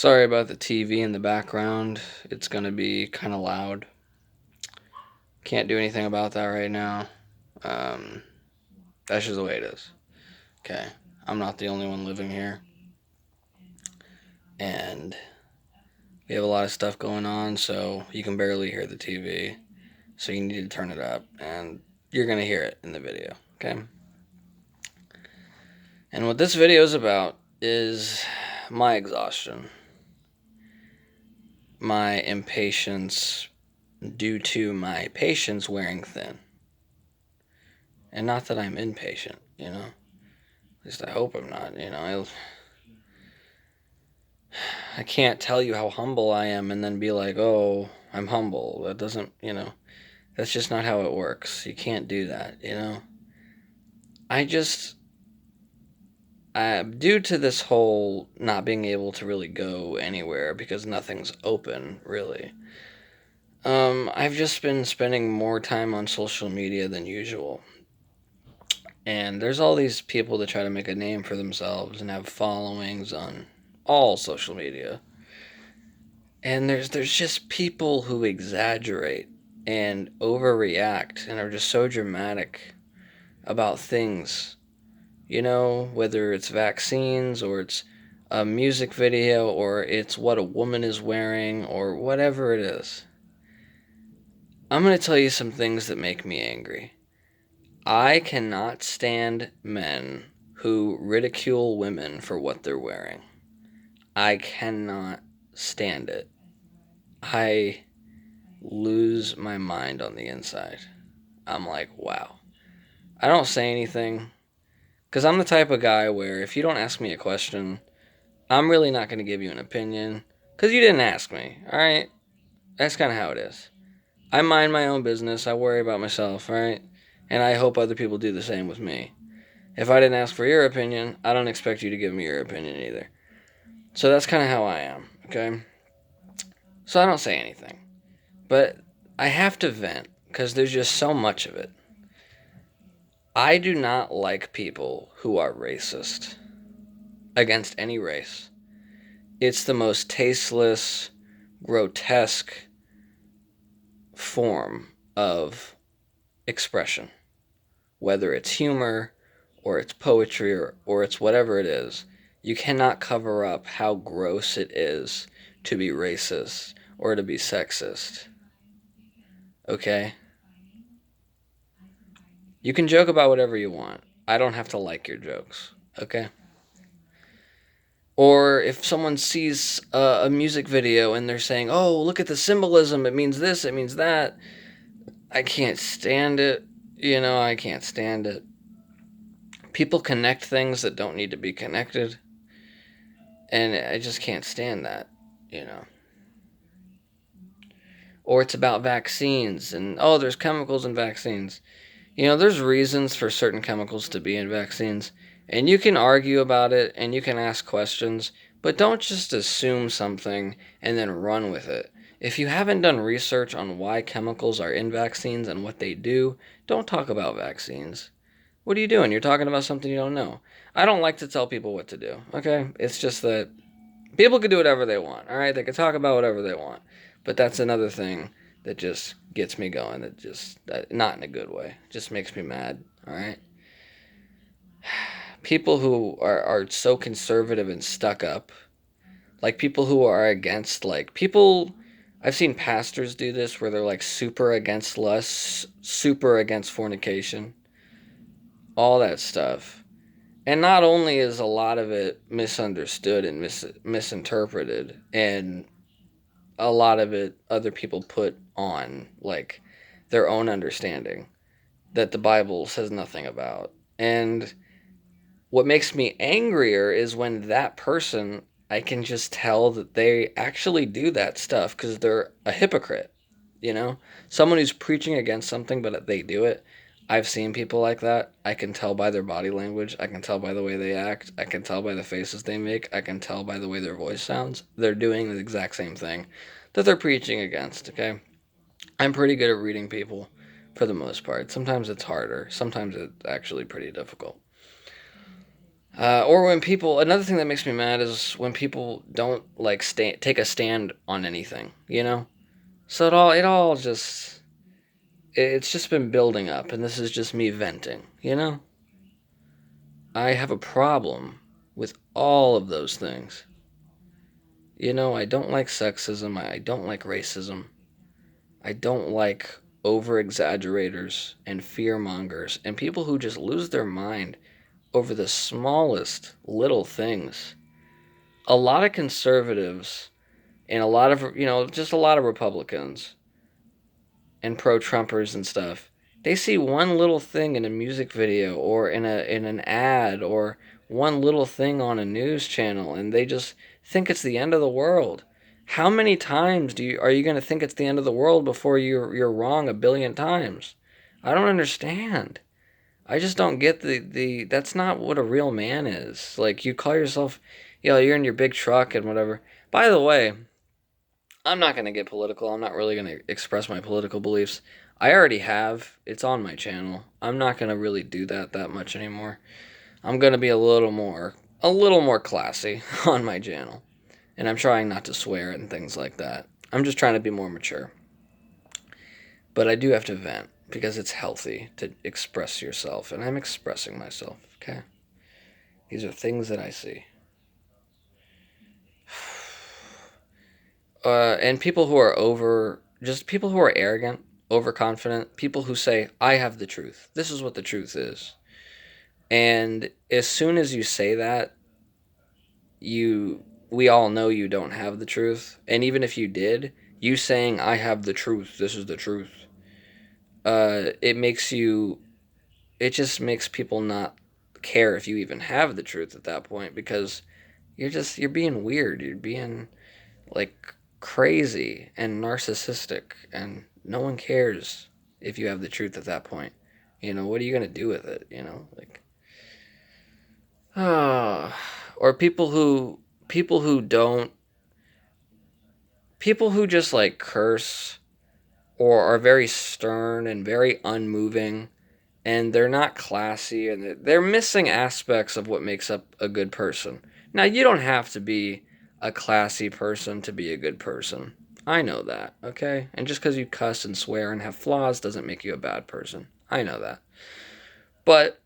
Sorry about the TV in the background. It's gonna be kind of loud. Can't do anything about that right now. Um, that's just the way it is. Okay. I'm not the only one living here. And we have a lot of stuff going on, so you can barely hear the TV. So you need to turn it up, and you're gonna hear it in the video. Okay. And what this video is about is my exhaustion, my impatience due to my patience wearing thin. And not that I'm impatient. At least I hope I'm not. I can't tell you how humble I am and then be like, oh, I'm humble. That doesn't. That's just not how it works. You can't do that. I just, due to this whole not being able to really go anywhere because nothing's open, really. I've just been spending more time on social media than usual. And there's all these people that try to make a name for themselves and have followings on all social media. And there's just people who exaggerate and overreact and are just so dramatic about things. Whether it's vaccines or it's a music video or it's what a woman is wearing or whatever it is. I'm going to tell you some things that make me angry. I cannot stand men who ridicule women for what they're wearing. I cannot stand it. I lose my mind on the inside. I'm like, wow. I don't say anything because I'm the type of guy where if you don't ask me a question, I'm really not going to give you an opinion because you didn't ask me, all right? That's kind of how it is. I mind my own business. I worry about myself, all right? And I hope other people do the same with me. If I didn't ask for your opinion, I don't expect you to give me your opinion either. So that's kind of how I am, okay? So I don't say anything. But I have to vent because there's just so much of it. I do not like people who are racist against any race. It's the most tasteless, grotesque form of expression. Whether it's humor or it's poetry or it's whatever it is, you cannot cover up how gross it is to be racist or to be sexist. Okay? You can joke about whatever you want. I don't have to like your jokes. Okay? Or if someone sees a music video and they're saying, oh, look at the symbolism, it means this, it means that. I can't stand it. I can't stand it. People connect things that don't need to be connected. And I just can't stand that. Or it's about vaccines and, oh, there's chemicals in vaccines. There's reasons for certain chemicals to be in vaccines. And you can argue about it and you can ask questions, but don't just assume something and then run with it. If you haven't done research on why chemicals are in vaccines and what they do, don't talk about vaccines. What are you doing? You're talking about something you don't know. I don't like to tell people what to do, okay? It's just that people can do whatever they want, all right? They can talk about whatever they want. But that's another thing that just gets me going. Not in a good way. Just makes me mad, all right? People who are so conservative and stuck up, like people who are against, like people, I've seen pastors do this where they're like super against lust, super against fornication, all that stuff. And not only is a lot of it misunderstood and misinterpreted, and a lot of it other people put on, like their own understanding that the Bible says nothing about. And what makes me angrier is when that person, I can just tell that they actually do that stuff because they're a hypocrite. Someone who's preaching against something, but they do it. I've seen people like that. I can tell by their body language. I can tell by the way they act. I can tell by the faces they make. I can tell by the way their voice sounds. They're doing the exact same thing that they're preaching against, okay? I'm pretty good at reading people for the most part. Sometimes it's harder. Sometimes it's actually pretty difficult. Or when people, another thing that makes me mad is when people don't like take a stand on anything, you know. So it all just, it's just been building up, and this is just me venting, you know. I have a problem with all of those things. You know, I don't like sexism. I don't like racism. I don't like over exaggerators and fear mongers and people who just lose their mind over the smallest little things. A lot of conservatives and a lot of, just a lot of Republicans and pro Trumpers and stuff, they see one little thing in a music video or in an ad or one little thing on a news channel and they just think it's the end of the world. How many times are you going to think it's the end of the world before you're wrong a billion times? I don't understand. I just don't get the that's not what a real man is. Like you call yourself, you're in your big truck and whatever. By the way, I'm not going to get political. I'm not really going to express my political beliefs. I already have. It's on my channel. I'm not going to really do that much anymore. I'm going to be a little more classy on my channel. And I'm trying not to swear and things like that. I'm just trying to be more mature. But I do have to vent because it's healthy to express yourself, and I'm expressing myself, okay? These are things that I see. And people who are just people who are arrogant, overconfident, people who say, I have the truth. This is what the truth is. And as soon as you say that, we all know you don't have the truth. And even if you did, you saying, I have the truth, this is the truth, it makes you, it just makes people not care if you even have the truth at that point because you're being weird. You're being like crazy and narcissistic, and no one cares if you have the truth at that point. What are you gonna do with it? Like, or people who don't, people who just like curse or are very stern and very unmoving, and they're not classy, and they're missing aspects of what makes up a good person. Now, you don't have to be a classy person to be a good person. I know that, okay? And just because you cuss and swear and have flaws doesn't make you a bad person. I know that. But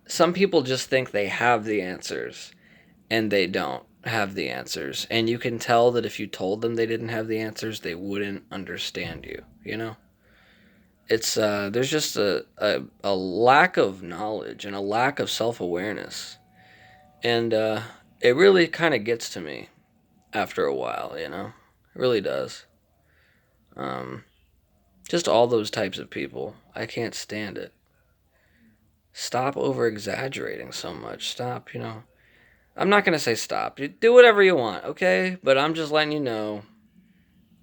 some people just think they have the answers, and they don't have the answers. And you can tell that if you told them they didn't have the answers, they wouldn't understand you, you know? It's there's just a lack of knowledge and a lack of self-awareness, and it really kind of gets to me after a while, it really does. um, just all those types of people, I can't stand it. Stop over exaggerating so much. Stop, I'm not gonna say stop. You do whatever you want, okay, but I'm just letting you know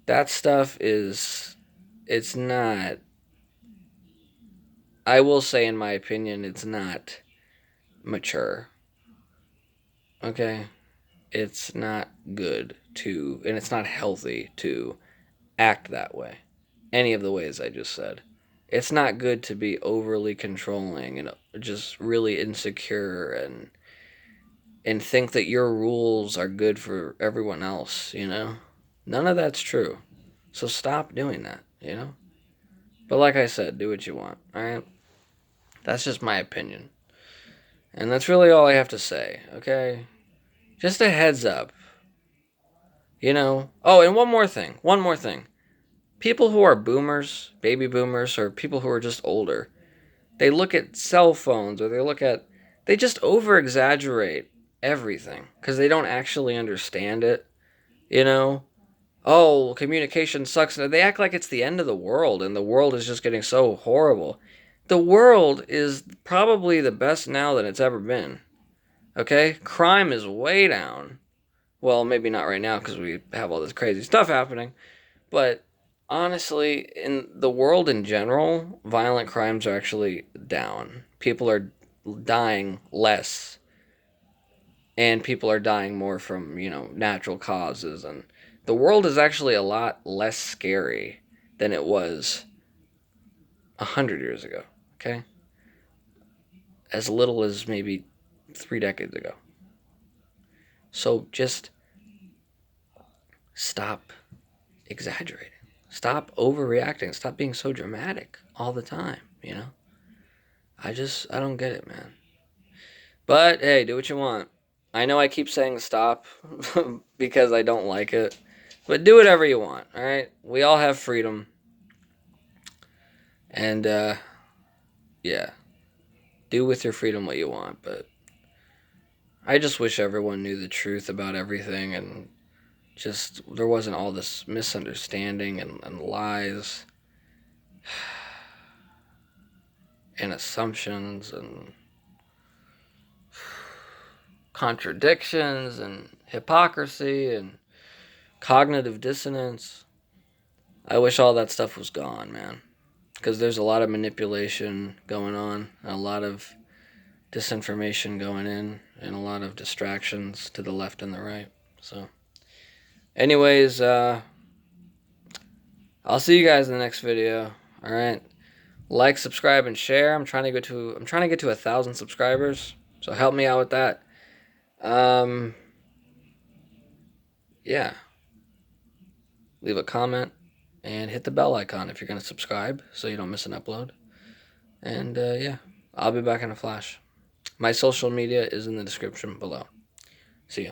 that stuff is, it's not, I will say in my opinion, it's not mature. Okay, it's not good to, and it's not healthy to act that way. Any of the ways I just said. It's not good to be overly controlling and just really insecure and think that your rules are good for everyone else. None of that's true. So stop doing that. But like I said, do what you want, all right? That's just my opinion. And that's really all I have to say, okay? Just a heads up. Oh, and one more thing. One more thing. People who are boomers, baby boomers, or people who are just older, they look at cell phones or they just over exaggerate everything because they don't actually understand it. You know? Oh, communication sucks. They act like it's the end of the world and the world is just getting so horrible. The world is probably the best now than it's ever been. Okay? Crime is way down. Well, maybe not right now because we have all this crazy stuff happening. But honestly, in the world in general, violent crimes are actually down. People are dying less, and people are dying more from, natural causes. And the world is actually a lot less scary than it was 100 years ago, okay? As little as maybe 3 decades ago. So just stop exaggerating. Stop overreacting. Stop being so dramatic all the time, you know? I don't get it, man. But hey, do what you want. I know I keep saying stop because I don't like it. But do whatever you want, all right? We all have freedom. And yeah, do with your freedom what you want, but I just wish everyone knew the truth about everything and just there wasn't all this misunderstanding and lies and assumptions and contradictions and hypocrisy and cognitive dissonance. I wish all that stuff was gone, man. Because there's a lot of manipulation going on, and a lot of disinformation going in, and a lot of distractions to the left and the right. So, anyways, I'll see you guys in the next video. All right, like, subscribe, and share. I'm trying to get to 1,000 subscribers. So help me out with that. Yeah. Leave a comment and hit the bell icon if you're gonna subscribe, so you don't miss an upload. And yeah, I'll be back in a flash. My social media is in the description below. See you.